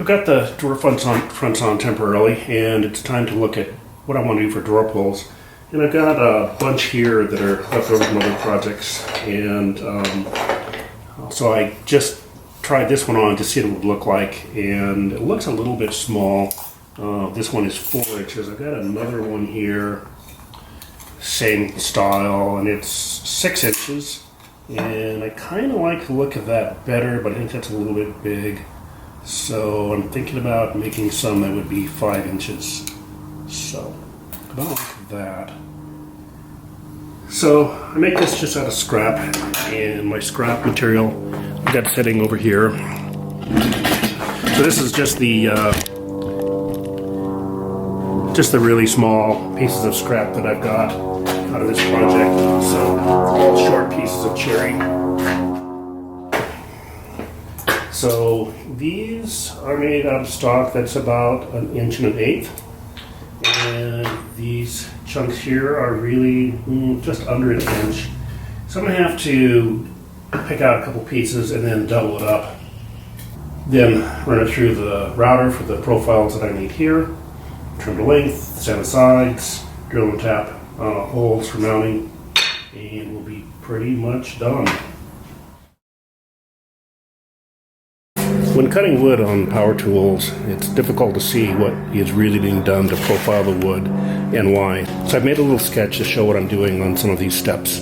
I've got the drawer fronts on temporarily, and it's time to look at what I want to do for drawer pulls. And I've got a bunch here that are left over from other projects, and so I just tried this one on to see what it would look like, and it looks a little bit small. This one is 4 inches. I've got another one here, same style, and it's 6 inches. And I kind of like the look of that better, but I think that's a little bit big. So I'm thinking about making some that would be 5 inches. So about like that. So I make this just out of scrap, and my scrap material I've got sitting over here. So this is just the really small pieces of scrap that I've got out of this project. So all short pieces of cherry. So these are made out of stock that's about 1 1/8 inches. And these chunks here are really just under 1 inch. So I'm going to have to pick out a couple pieces and then double it up. Then run it through the router for the profiles that I need here. Trim the length, sand the sides, drill and tap holes for mounting, and we'll be pretty much done. When cutting wood on power tools, it's difficult to see what is really being done to profile the wood and why. So I've made a little sketch to show what I'm doing on some of these steps.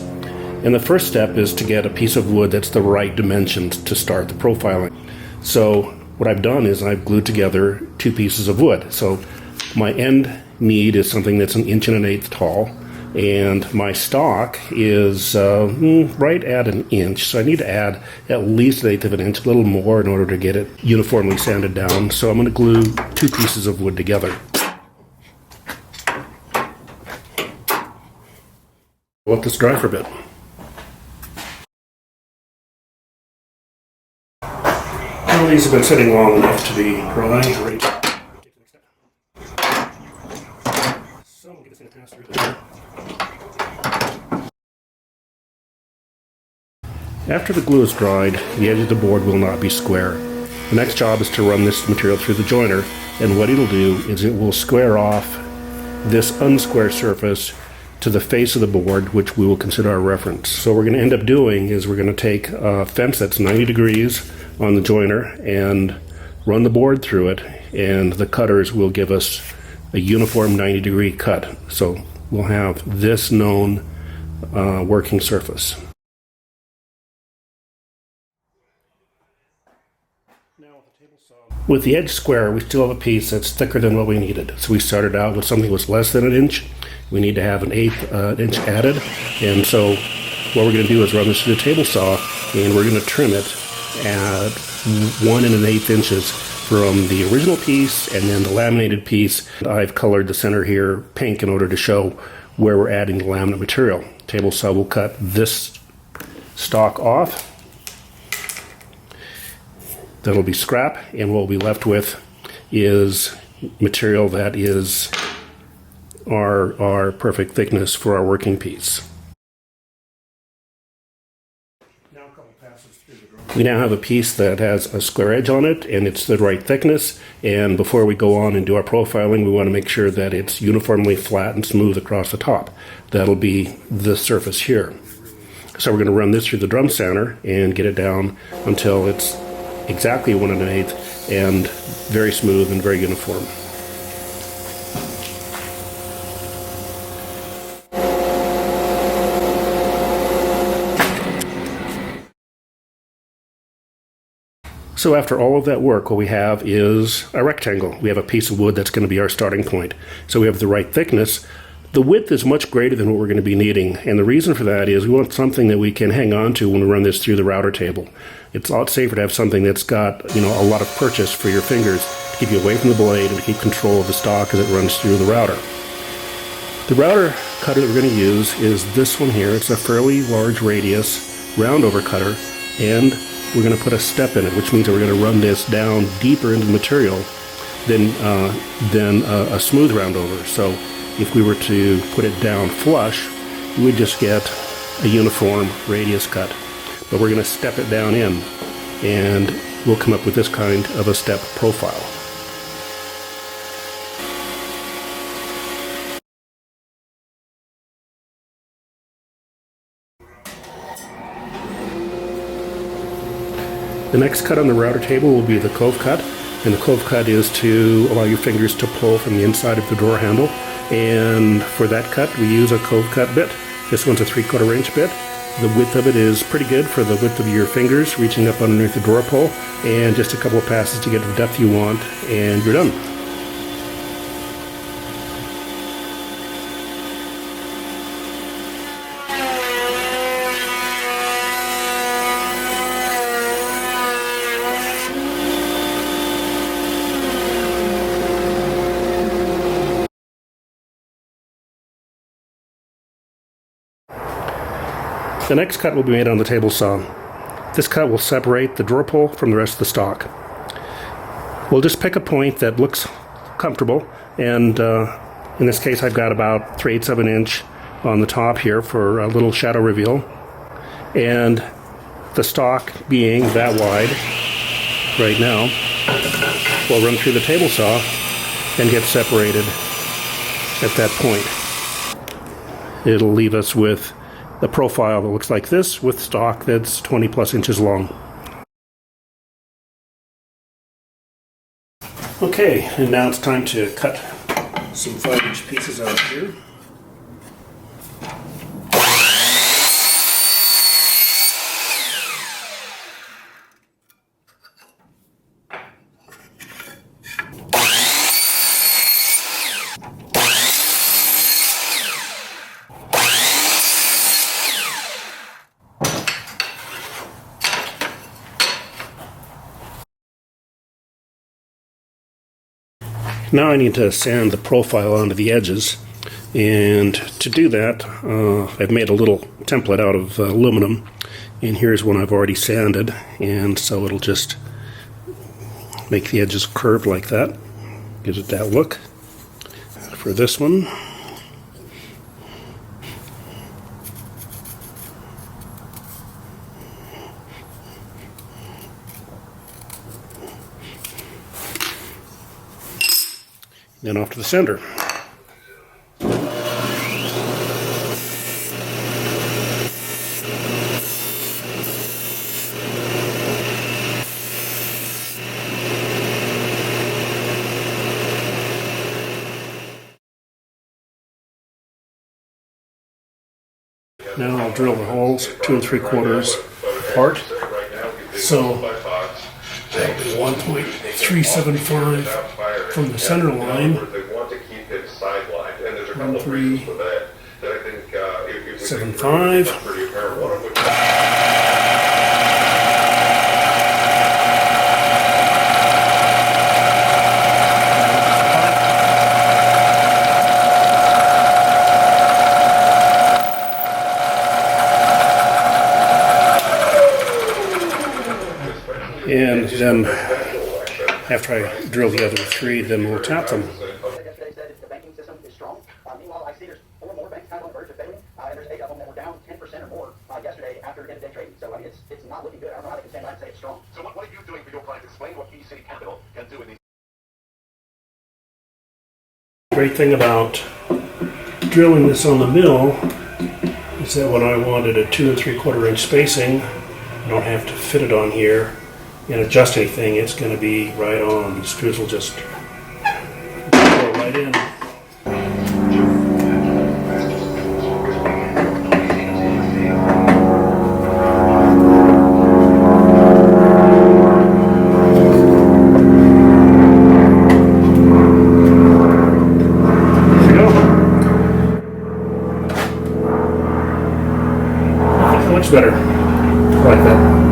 And the first step is to get a piece of wood that's the right dimensions to start the profiling. So what I've done is I've glued together 2 pieces of wood. So my end need is something that's 1 1/8 inches tall, and my stock is right at 1 inch. So I need to add at least 1/8 of an inch, a little more, in order to get it uniformly sanded down. So I'm going to glue 2 pieces of wood together. Let this dry for a bit. Well, these have been sitting long enough to be dry. So I'm going to get this thing passed through there. After the glue is dried, the edge of the board will not be square. The next job is to run this material through the joiner, and what it'll do is it will square off this unsquare surface to the face of the board, which we will consider our reference. So what we're going to end up doing is we're going to take a fence that's 90 degrees on the joiner and run the board through it, and the cutters will give us a uniform 90-degree cut. So we'll have this known working surface. With the edge square, we still have a piece that's thicker than what we needed. So we started out with something that was less than 1 inch. We need to have 1/8 inch added. And so what we're going to do is run this through the table saw, and we're going to trim it at 1 1/8 inches from the original piece and then the laminated piece. I've colored the center here pink in order to show where we're adding the laminate material. Table saw will cut this stock off. That'll be scrap, and what we'll be left with is material that is our perfect thickness for our working piece. We now have a piece that has a square edge on it, and it's the right thickness, and before we go on and do our profiling, we want to make sure that it's uniformly flat and smooth across the top. That'll be the surface here. So we're going to run this through the drum sander and get it down until it's exactly 1 1/8 and very smooth and very uniform. So after all of that work, what we have is a rectangle. We have a piece of wood that's going to be our starting point. So we have the right thickness. The width is much greater than what we're going to be needing, and the reason for that is we want something that we can hang on to when we run this through the router table. It's a lot safer to have something that's got, a lot of purchase for your fingers to keep you away from the blade and to keep control of the stock as it runs through the router. The router cutter that we're going to use is this one here. It's a fairly large radius roundover cutter, and we're going to put a step in it, which means that we're going to run this down deeper into the material than a smooth roundover. So if we were to put it down flush, we would just get a uniform radius cut. But we're going to step it down in, and we'll come up with this kind of a step profile. The next cut on the router table will be the Cove Cut, and the Cove Cut is to allow your fingers to pull from the inside of the door handle, and for that cut we use a Cove Cut bit. This one's a 3/4 inch bit. The width of it is pretty good for the width of your fingers, reaching up underneath the drawer pull, and just a couple of passes to get the depth you want, and you're done. The next cut will be made on the table saw. This cut will separate the drawer pull from the rest of the stock. We'll just pick a point that looks comfortable, and in this case I've got about 3/8 of an inch on the top here for a little shadow reveal, and the stock being that wide right now will run through the table saw and get separated at that point. It'll leave us with a profile that looks like this with stock that's 20+ inches long. Okay, and now it's time to cut some 5-inch pieces out here. Now I need to sand the profile onto the edges, and to do that I've made a little template out of aluminum, and here's one I've already sanded, and so it'll just make the edges curved like that, gives it that look. For this one, then off to the center. Now I'll drill the holes 2 3/4 apart. So that'll be 1.375 from the center line. 1.375. And then after I drill the other 3, then we'll tap them. Great thing about drilling this on the mill is that when I wanted a 2 3/4 inch spacing, I don't have to fit it on here and adjust anything. It's going to be right on. These screws will just go right in. There we go. It looks better. I like that.